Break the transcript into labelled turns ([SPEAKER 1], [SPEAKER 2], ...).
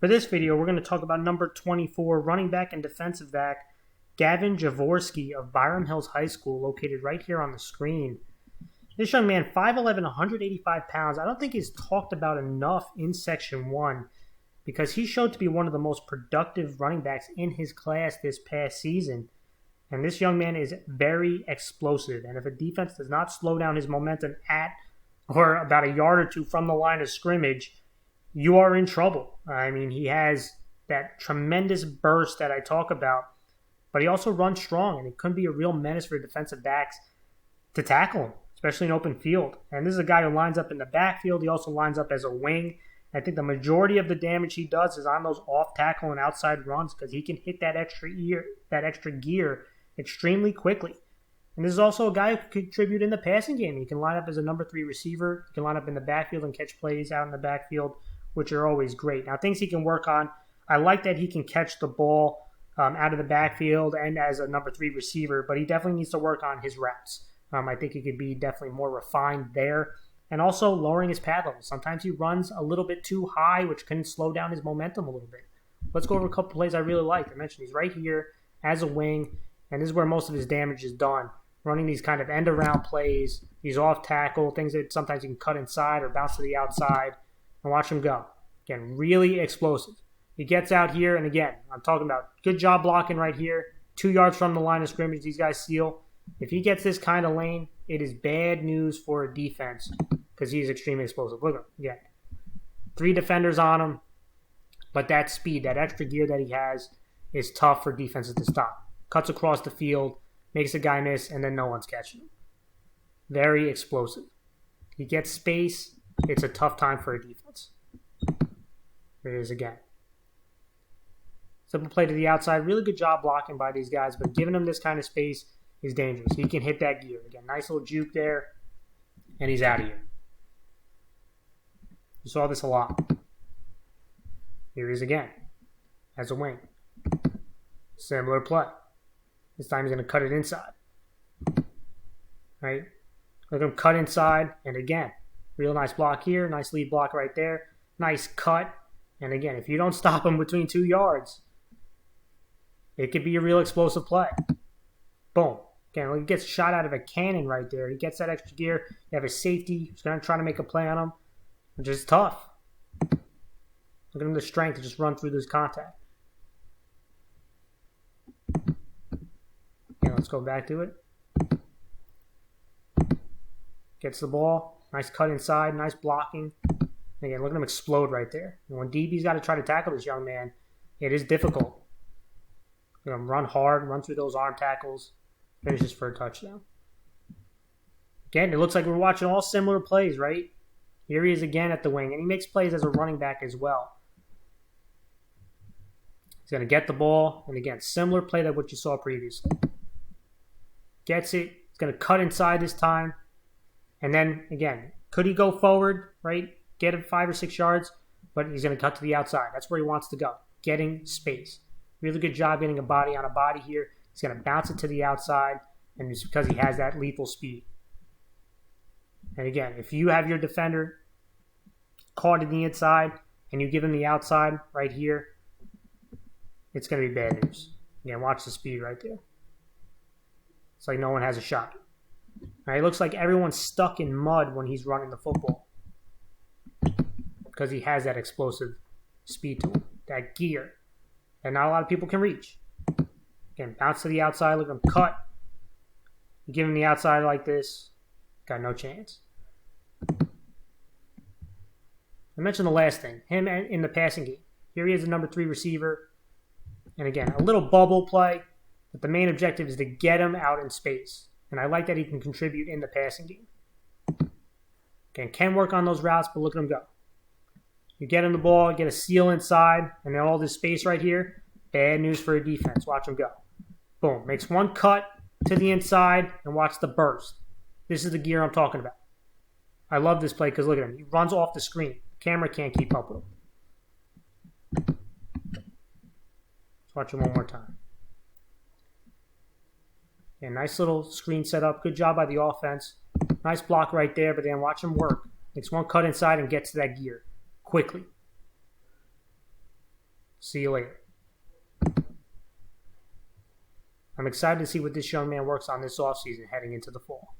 [SPEAKER 1] For this video, we're going to talk about number 24, running back and defensive back, Gavin Javorsky of Byram Hills High School, located right here on the screen. This young man, 5'11", 185 pounds. I don't think he's talked about enough in Section 1 because he showed to be one of the most productive running backs in his class this past season. And this young man is very explosive. And if a defense does not slow down his momentum at or about a yard or two from the line of scrimmage, you are in trouble. I mean, he has that tremendous burst that I talk about, but he also runs strong, and it could be a real menace for defensive backs to tackle him, especially in open field. And this is a guy who lines up in the backfield. He also lines up as a wing. I think the majority of the damage he does is on those off-tackle and outside runs because he can hit that extra gear extremely quickly. And this is also a guy who can contribute in the passing game. He can line up as a number 3 receiver. He can line up in the backfield and catch plays out in the backfield, which are always great. Now, things he can work on, I like that he can catch the ball out of the backfield and as a number 3 receiver, but he definitely needs to work on his routes. I think he could be definitely more refined there. And also lowering his pad level. Sometimes he runs a little bit too high, which can slow down his momentum a little bit. Let's go over a couple plays I really like. I mentioned he's right here as a wing, and this is where most of his damage is done. Running these kind of end-around plays, these off-tackle, things that sometimes you can cut inside or bounce to the outside, and watch him go. Again, really explosive. He gets out here, and again, I'm talking about good job blocking right here. 2 yards from the line of scrimmage, these guys seal. If he gets this kind of lane, it is bad news for a defense because he's extremely explosive. Look at him, again. 3 defenders on him, but that speed, that extra gear that he has is tough for defenses to stop. Cuts across the field, makes a guy miss, and then no one's catching him. Very explosive. He gets space. It's a tough time for a defense. Here it is again. Simple play to the outside. Really good job blocking by these guys, but giving him this kind of space is dangerous. He can hit that gear. Again, nice little juke there, and he's out of here. You saw this a lot. Here he is again, as a wing. Similar play. This time he's going to cut it inside. Right? Look at him cut inside, and again, real nice block here, nice lead block right there, nice cut, and again, if you don't stop him between 2 yards, it could be a real explosive play. Boom. Again, he gets shot out of a cannon right there. He gets that extra gear. You have a safety who's going to try to make a play on him, which is tough. Look at him, the strength to just run through this contact. Okay, let's go back to it. Gets the ball. Nice cut inside. Nice blocking. Again, look at him explode right there. And when DB's got to try to tackle this young man, it is difficult. Look at him run hard, run through those arm tackles. Finishes for a touchdown. Again, it looks like we're watching all similar plays, right? Here he is again at the wing, and he makes plays as a running back as well. He's going to get the ball, and again, similar play to what you saw previously. Gets it. He's going to cut inside this time. And then, again, could he go forward, right? Get him 5 or 6 yards, but he's going to cut to the outside. That's where he wants to go, getting space. Really good job getting a body on a body here. He's going to bounce it to the outside, and it's because he has that lethal speed. And again, if you have your defender caught in the inside and you give him the outside right here, it's going to be bad news. Again, watch the speed right there. It's like no one has a shot. All right, it looks like everyone's stuck in mud when he's running the football because he has that explosive speed to him, that gear that not a lot of people can reach. Again, bounce to the outside, look at him cut. You give him the outside like this, got no chance. I mentioned the last thing, him in the passing game. Here he is a number 3 receiver. And again, a little bubble play, but the main objective is to get him out in space. And I like that he can contribute in the passing game. Again, can work on those routes, but look at him go. You get him the ball, get a seal inside, and then all this space right here, bad news for a defense. Watch him go. Boom. Makes one cut to the inside, and watch the burst. This is the gear I'm talking about. I love this play because look at him. He runs off the screen. Camera can't keep up with him. Let's watch him one more time. Yeah, nice little screen setup. Good job by the offense. Nice block right there, but then watch him work. Makes one cut inside and gets to that gear quickly. See you later. I'm excited to see what this young man works on this offseason heading into the fall.